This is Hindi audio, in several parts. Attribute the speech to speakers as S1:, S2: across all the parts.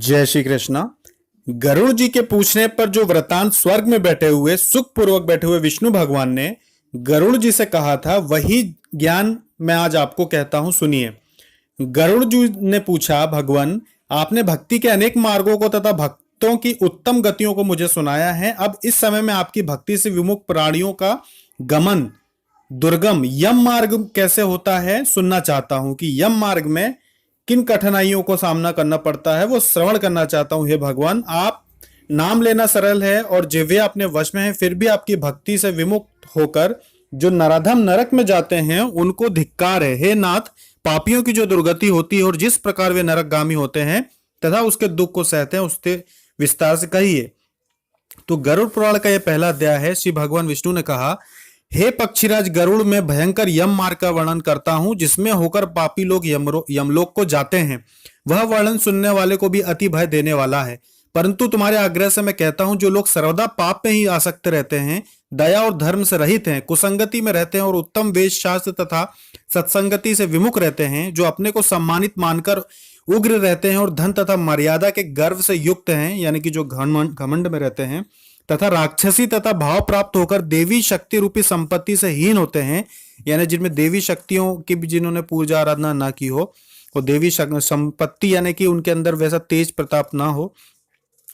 S1: जय श्री कृष्णा। गरुड़ जी के पूछने पर जो वृतांत स्वर्ग में बैठे हुए सुख पूर्वक बैठे हुए विष्णु भगवान ने गरुड़ जी से कहा था, वही ज्ञान मैं आज आपको कहता हूं, सुनिए। गरुड़ जी ने पूछा, भगवान आपने भक्ति के अनेक मार्गों को तथा भक्तों की उत्तम गतियों को मुझे सुनाया है। अब इस समय में आपकी भक्ति से विमुख प्राणियों का गमन दुर्गम यम मार्ग कैसे होता है सुनना चाहता हूं कि यम मार्ग में किन कठिनाइयों को सामना करना पड़ता है, वो श्रवण करना चाहता हूं। हे भगवान, आप नाम लेना सरल है और जिह्वा अपने वश में है, फिर भी आपकी भक्ति से विमुक्त होकर जो नराधम नरक में जाते हैं उनको धिक्कार है। हे नाथ, पापियों की जो दुर्गति होती है और जिस प्रकार वे नरकगामी होते हैं तथा उसके दुख को सहते हैं, उससे विस्तार से कहिए। तो गरुड़ पुराण का यह पहला अध्याय है। श्री भगवान विष्णु ने कहा, हे पक्षीराज गरुड़, मैं भयंकर यम मार्ग का वर्णन करता हूं जिसमें होकर पापी लोग यमलोक को जाते हैं। वह वर्णन सुनने वाले को भी अति भय देने वाला है, परंतु तुम्हारे आग्रह से मैं कहता हूं, जो लोग सर्वदा पाप में ही आसक्त रहते हैं, दया और धर्म से रहित हैं, कुसंगति में रहते हैं और उत्तम वेद शास्त्र तथा सत्संगति से विमुख रहते हैं, जो अपने को सम्मानित मानकर उग्र रहते हैं और धन तथा मर्यादा के गर्व से युक्त हैं, यानी कि जो घमंड में रहते हैं, तथा राक्षसी तथा भाव प्राप्त होकर देवी शक्ति रूपी संपत्ति से हीन होते हैं, यानी जिनमें देवी शक्तियों की भी जिन्होंने पूजा आराधना ना की हो, और देवी संपत्ति यानी कि उनके अंदर वैसा तेज प्रताप ना हो,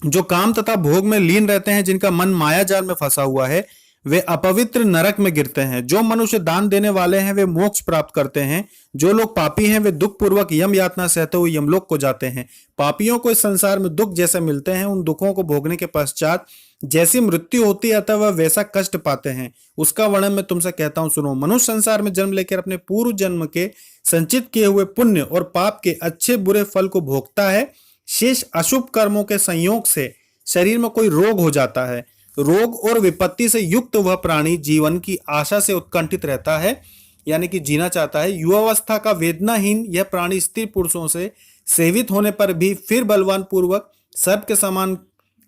S1: जो काम तथा भोग में लीन रहते हैं, जिनका मन माया जाल में फंसा हुआ है, वे अपवित्र नरक में गिरते हैं। जो मनुष्य दान देने वाले हैं वे मोक्ष प्राप्त करते हैं। जो लोग पापी हैं वे दुख पूर्वक यम यातना सहते हुए यमलोक को जाते हैं। पापियों को इस संसार में दुख जैसे मिलते हैं, उन दुखों को भोगने के पश्चात जैसी मृत्यु होती है अतः वह वैसा कष्ट पाते हैं, उसका वर्णन मैं तुमसे कहता हूं, सुनो। मनुष्य संसार में जन्म लेकर अपने पूर्व जन्म के संचित किए हुए पुण्य और पाप के अच्छे बुरे फल को भोगता है। शेष अशुभ कर्मों के संयोग से शरीर में कोई रोग हो जाता है। रोग और विपत्ति से युक्त वह प्राणी जीवन की आशा से उत्कंठित रहता है, यानी कि जीना चाहता है। युवावस्था का वेदनाहीन यह प्राणी स्त्री पुरुषों से सेवित होने पर भी फिर बलवान पूर्वक सर्प के समान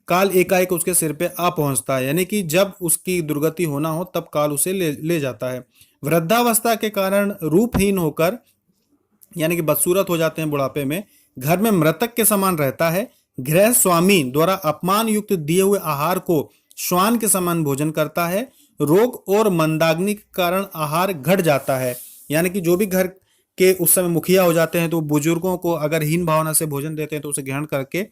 S1: काल एकाएक उसके सिर पे आ पहुंचता है, यानी कि जब उसकी दुर्गति होना हो तब काल उसे ले जाता है। वृद्धावस्था के कारण रूपहीन होकर, यानी कि बदसूरत हो जाते हैं बुढ़ापे में, घर में मृतक के समान रहता है। गृह स्वामी द्वारा अपमान युक्त दिए हुए आहार को श्वान के समान भोजन करता है। रोग और मंदाग्नि के कारण आहार घट जाता है, यानी कि जो भी घर के उस समय मुखिया हो जाते हैं तो बुजुर्गों को अगर हीन भावना से भोजन देते हैं तो उसे ग्रहण करके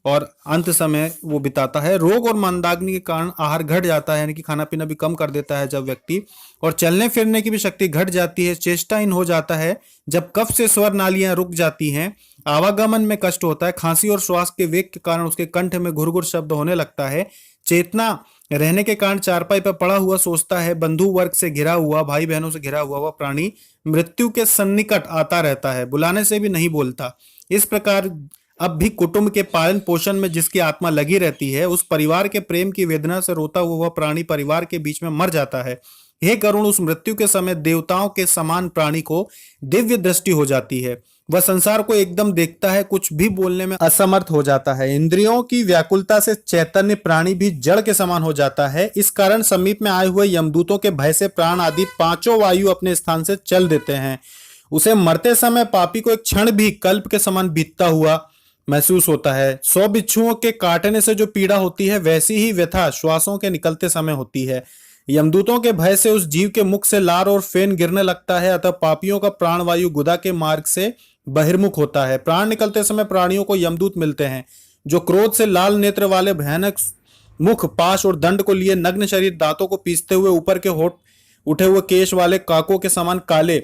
S1: और अंत समय वो बिताता है। रोग और मंदाग्नि के कारण आहार घट जाता है, यानी कि खाना पीना भी कम कर देता है जब व्यक्ति, और चलने फिरने की भी शक्ति घट जाती है। चेष्टाहीन हो जाता है जब कफ से स्वर नालियां रुक जाती हैं। आवागमन में कष्ट होता है। खांसी और श्वास के वेग के कारण उसके कंठ में घुरघुर शब्द होने लगता है। चेतना रहने के कारण चारपाई पर पड़ा हुआ सोचता है। बंधु वर्ग से घिरा हुआ, भाई बहनों से घिरा हुआ वह प्राणी मृत्यु के सन्निकट आता रहता है, बुलाने से भी नहीं बोलता। इस प्रकार अब भी कुटुंब के पालन पोषण में जिसकी आत्मा लगी रहती है, उस परिवार के प्रेम की वेदना से रोता हुआ वह प्राणी परिवार के बीच में मर जाता है। हे करुण, उस मृत्यु के समय देवताओं के समान प्राणी को दिव्य दृष्टि हो जाती है। वह संसार को एकदम देखता है, कुछ भी बोलने में असमर्थ हो जाता है। इंद्रियों की व्याकुलता से चैतन्य प्राणी भी जड़ के समान हो जाता है। इस कारण समीप में आए हुए यमदूतों के भय से प्राण आदि पांचों वायु अपने स्थान से चल देते हैं। उसे मरते समय पापी को एक क्षण भी कल्प के समान बीतता हुआ महसूस होता है। 100 बिच्छुओं के काटने से जो पीड़ा होती है, वैसी ही व्यथा श्वासों के निकलते समय होती है। यमदूतों के भय से उस जीव के मुख से लार और फेन गिरने लगता है, अतः पापियों का प्राणवायु गुदा के मार्ग से बहिर्मुख होता है। प्राण निकलते समय प्राणियों को यमदूत मिलते हैं, जो क्रोध से लाल नेत्र वाले भयानक मुख, पाश और दंड को लिए नग्न शरीर, दांतों को पीसते हुए ऊपर के होठ उठे हुए केश वाले, काकों के समान काले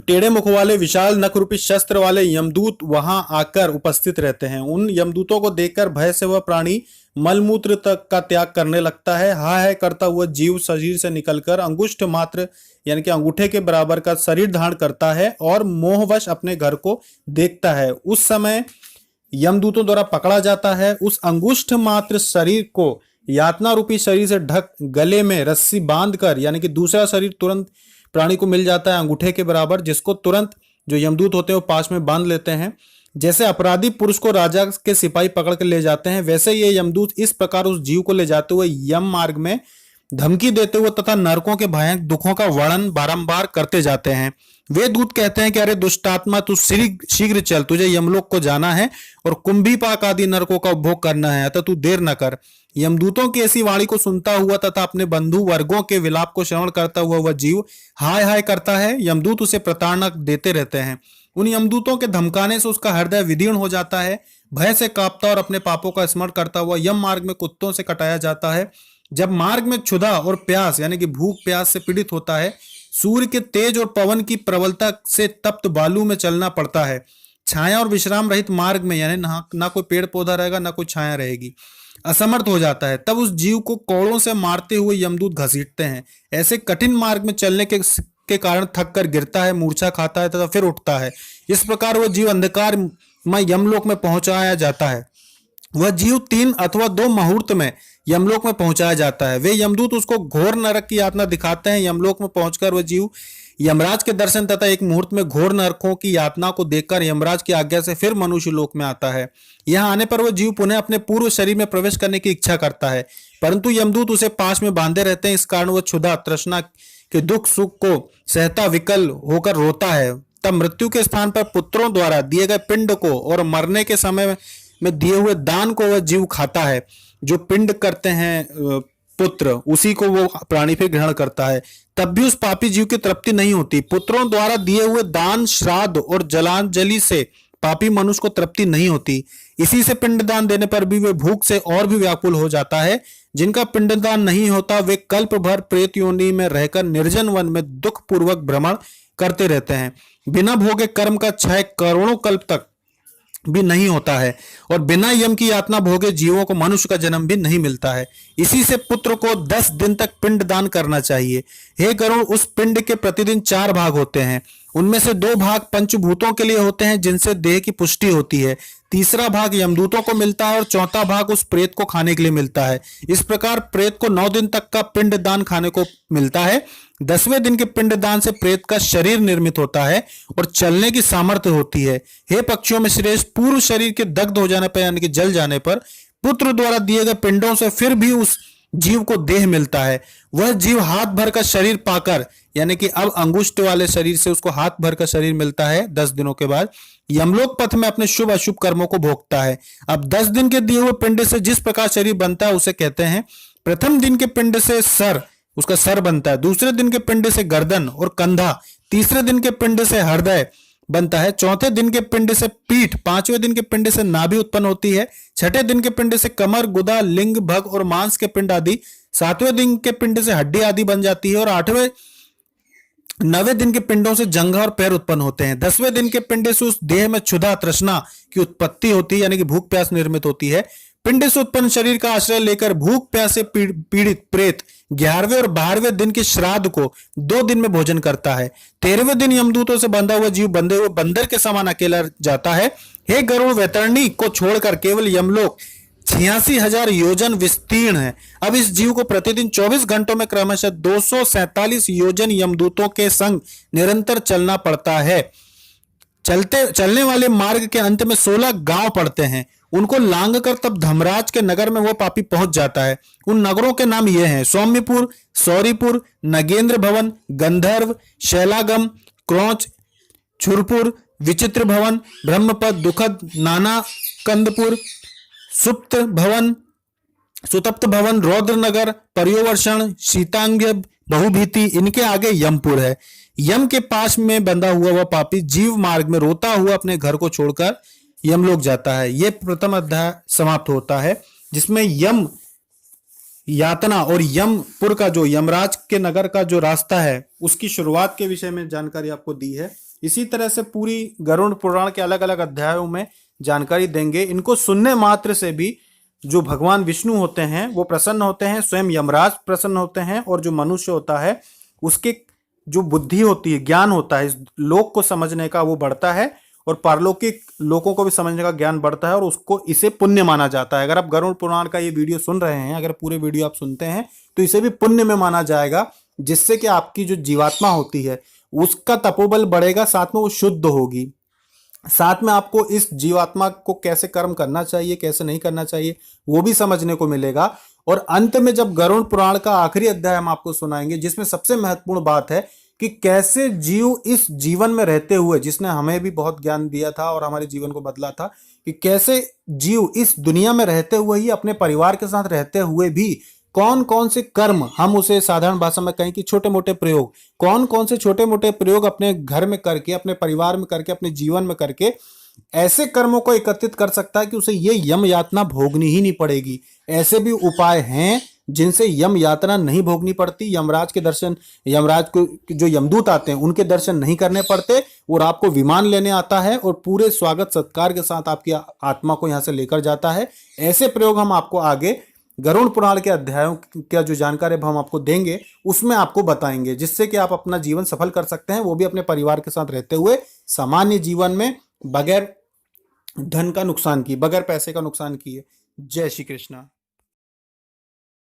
S1: टेढ़े मुख वाले, विशाल नख रूपी शस्त्र वाले यमदूत वहां आकर उपस्थित रहते हैं। उन यमदूतों को देखकर भय से वह प्राणी मलमूत्र तक का त्याग करने लगता है। हाय हाय करता हुआ जीव शरीर से निकलकर अंगुष्ठ मात्र, यानी कि अंगूठे के बराबर का शरीर धारण करता है और मोहवश अपने घर को देखता है। उस समय यमदूतों द्वारा पकड़ा जाता है। उस अंगुष्ठ मात्र शरीर को यातना रूपी शरीर से ढक गले में रस्सी बांधकर, यानी कि दूसरा शरीर तुरंत प्राणी को मिल जाता है अंगूठे के बराबर, जिसको तुरंत जो यमदूत होते हैं वो पास में बांध लेते हैं। जैसे अपराधी पुरुष को राजा के सिपाही पकड़ कर ले जाते हैं, वैसे ये यमदूत इस प्रकार उस जीव को ले जाते हुए यम मार्ग में धमकी देते हुए तथा नरकों के भयानक दुखों का वर्णन बारंबार करते जाते हैं। वे दूत कहते हैं कि अरे दुष्टात्मा, तू शीघ्र चल, तुझे यमलोक को जाना है और कुंभीपाक आदि नरकों का उपभोग करना है, अतः तू देर न कर। यमदूतों की ऐसी वाणी को सुनता हुआ तथा अपने बंधु वर्गों के विलाप को श्रवण करता हुआ वह जीव हाय हाय करता है। यमदूत उसे प्रताड़ना देते रहते हैं। उन यमदूतों के धमकाने से उसका हृदय विदीर्ण हो जाता है। भय से कांपता और अपने पापों का स्मरण करता हुआ यम मार्ग में कुत्तों से कटाया जाता है। जब मार्ग में क्षुधा और प्यास यानी कि भूख प्यास से पीड़ित होता है, सूर्य के तेज और पवन की प्रबलता से तप्त बालू में चलना पड़ता है। छाया और विश्राम रहित मार्ग में यानी ना कोई पेड़ पौधा रहेगा, ना कोई छाया रहेगी, असमर्थ हो जाता है। तब उस जीव को कोड़ों से मारते हुए यमदूत घसीटते हैं। ऐसे कठिन मार्ग में चलने के कारण थक कर गिरता है, मूर्छा खाता है तथा फिर उठता है। इस प्रकार वह जीव अंधकार में यमलोक में पहुंचाया जाता है। वह जीव 3 अथवा 2 मुहूर्त में यमलोक में पहुंचाया जाता है। वे यमदूत उसको घोर नरक की यातना दिखाते हैं। यमलोक में पहुंचकर वह जीव यमराज के दर्शन तथा 1 मुहूर्त में घोर नरकों की यातना को देखकर यमराज की आज्ञा से फिर मनुष्य लोक में आता है। यहाँ आने पर वह जीव पुनः अपने पूर्व शरीर में प्रवेश करने की इच्छा करता है, परंतु यमदूत उसे पाश में बांधे रहते हैं। इस कारण वह क्षुधा तृष्णा के दुख सुख को सहता विकल होकर रोता है। तब मृत्यु के स्थान पर पुत्रों द्वारा दिए गए पिंड को और मरने के समय में दिए हुए दान को वह जीव खाता है। जो पिंड करते हैं पुत्र, उसी को वो प्राणी फिर ग्रहण करता है। तब भी उस पापी जीव की तृप्ति नहीं होती। पुत्रों द्वारा दिए हुए दान, श्राद्ध और जलांजलि से पापी मनुष्य को तृप्ति नहीं होती। इसी से पिंडदान देने पर भी वे भूख से और भी व्याकुल हो जाता है। जिनका पिंडदान नहीं होता वे कल्प भर प्रेत योनि में रहकर निर्जन वन में दुख पूर्वक भ्रमण करते रहते हैं। बिना भोगे कर्म का क्षय करोड़ों कल्प तक भी नहीं होता है और बिना यम की यातना भोगे जीवों को मनुष्य का जन्म भी नहीं मिलता है। इसी से पुत्र को 10 दिन तक पिंड दान करना चाहिए। हे गरुड़, उस पिंड के प्रतिदिन 4 भाग होते हैं। उनमें से 2 भाग पंचभूतों के लिए होते हैं, जिनसे देह की पुष्टि होती है। तीसरा भाग यमदूतों को मिलता है और चौथा भाग उस प्रेत को खाने के लिए मिलता है। इस प्रकार प्रेत को 9 दिन तक का पिंड दान खाने को मिलता है। 10वें दिन के पिंड दान से प्रेत का शरीर निर्मित होता है और चलने की सामर्थ्य होती है। हे पक्षियों में श्रेष्ठ, पूर्व शरीर के दग्ध हो जाने पर यानी कि जल जाने पर पुत्र द्वारा दिए गए पिंडों से फिर भी उस जीव को देह मिलता है। वह जीव हाथ भर का शरीर पाकर यानी कि अब अंगुष्ठ वाले शरीर से उसको हाथ भर का शरीर मिलता है। 10 दिनों के बाद यमलोक पथ में अपने शुभ अशुभ कर्मों को भोगता है। अब 10 दिन के दिए हुए पिंड से जिस प्रकार शरीर बनता है उसे कहते हैं। प्रथम दिन के पिंड से सर, उसका सर बनता है। दूसरे दिन के पिंड से गर्दन और कंधा। तीसरे दिन के पिंड से हृदय बनता है। चौथे दिन के पिंड से पीठ। 5वें दिन के पिंड से नाभि उत्पन्न होती है। 6ठे दिन के पिंड से कमर, गुदा, लिंग, भग और मांस के पिंड आदि। 7वें दिन के पिंड से हड्डी आदि बन जाती है और 8वें 9वें दिन के पिंडों से जंघा और पैर उत्पन्न होते हैं। 10वें दिन के पिंड से उस देह में क्षुधा तृष्णा की उत्पत्ति होती है यानी कि भूख प्यास निर्मित होती है। पिंड से उत्पन्न शरीर का आश्रय लेकर भूख प्यास से पीड़ित प्रेत 11वें और 12वें दिन के श्राद्ध को 2 दिन में भोजन करता है। 13वें दिन यमदूतों से बंधा हुआ जीव बंधे हुए बंदर के समान अकेला जाता है। हे गरुड़, वैतरणी को छोड़कर केवल यमलोक 86,000 योजन विस्तीर्ण है। अब इस जीव को प्रतिदिन 24 घंटों में क्रमशः 247 योजन यमदूतों के संग निरंतर चलना पड़ता है। चलने वाले मार्ग के अंत में 16 गांव पड़ते हैं। उनको लांग कर तब धर्मराज के नगर में वो पापी पहुंच जाता है। उन नगरों के नाम ये हैं: सौम्यपुर, सौरीपुर, नगेंद्र भवन, गंधर्व, शैलागम, क्रौच, छुरपुर, विचित्र भवन, ब्रह्मपद, दुखद, नाना कंदपुर, सुप्त भवन, सुतप्त भवन, रौद्र नगर, पर्योवर्षण, शीतांग, बहुभीति। इनके आगे यमपुर है। यम के पास में बंधा हुआ वह पापी जीव मार्ग में रोता हुआ अपने घर को छोड़कर यमलोक जाता है। यह प्रथम अध्याय समाप्त होता है, जिसमें यम यातना और यमपुर का जो यमराज के नगर का जो रास्ता है उसकी शुरुआत के विषय में जानकारी आपको दी है। इसी तरह से पूरी गरुड़ पुराण के अलग अलग अध्यायों में जानकारी देंगे। इनको सुनने मात्र से भी जो भगवान विष्णु होते हैं वो प्रसन्न होते हैं, स्वयं यमराज प्रसन्न होते हैं और जो मनुष्य होता है उसके जो बुद्धि होती है, ज्ञान होता है, इस लोक को समझने का वो बढ़ता है और पारलौकिक लोगों को भी समझने का ज्ञान बढ़ता है और उसको इसे पुण्य माना जाता है। अगर आप गरुड़ पुराण का ये वीडियो सुन रहे हैं, अगर पूरे वीडियो आप सुनते हैं तो इसे भी पुण्य में माना जाएगा, जिससे कि आपकी जो जीवात्मा होती है उसका तपोबल बढ़ेगा, साथ में वो शुद्ध होगी। साथ में आपको इस जीवात्मा को कैसे कर्म करना चाहिए, कैसे नहीं करना चाहिए वो भी समझने को मिलेगा और अंत में जब गरुड़ पुराण का आखिरी अध्याय हम आपको सुनाएंगे, जिसमें सबसे महत्वपूर्ण बात है कि कैसे जीव इस जीवन में रहते हुए, जिसने हमें भी बहुत ज्ञान दिया था और हमारे जीवन को बदला था, कि कैसे जीव इस दुनिया में रहते हुए ही, अपने परिवार के साथ रहते हुए भी कौन कौन से कर्म, हम उसे साधारण भाषा में कहें कि छोटे मोटे प्रयोग, कौन कौन से छोटे मोटे प्रयोग अपने घर में करके, अपने परिवार में करके, अपने जीवन में करके ऐसे कर्मों को एकत्रित कर सकता है कि उसे ये यम यातना भोगनी ही नहीं पड़ेगी। ऐसे भी उपाय हैं जिनसे यम यातना नहीं भोगनी पड़ती, यमराज के दर्शन, यमराज को जो यमदूत आते हैं उनके दर्शन नहीं करने पड़ते, और आपको विमान लेने आता है और पूरे स्वागत सत्कार के साथ आपकी आत्मा को यहां से लेकर जाता है। ऐसे प्रयोग हम आपको आगे गरुड़ पुराण के अध्यायों का जो जानकारी हम आपको देंगे उसमें आपको बताएंगे, जिससे कि आप अपना जीवन सफल कर सकते हैं, वो भी अपने परिवार के साथ रहते हुए सामान्य जीवन में, बगैर धन का नुकसान किए, बगैर पैसे का नुकसान किए। जय श्री कृष्णा।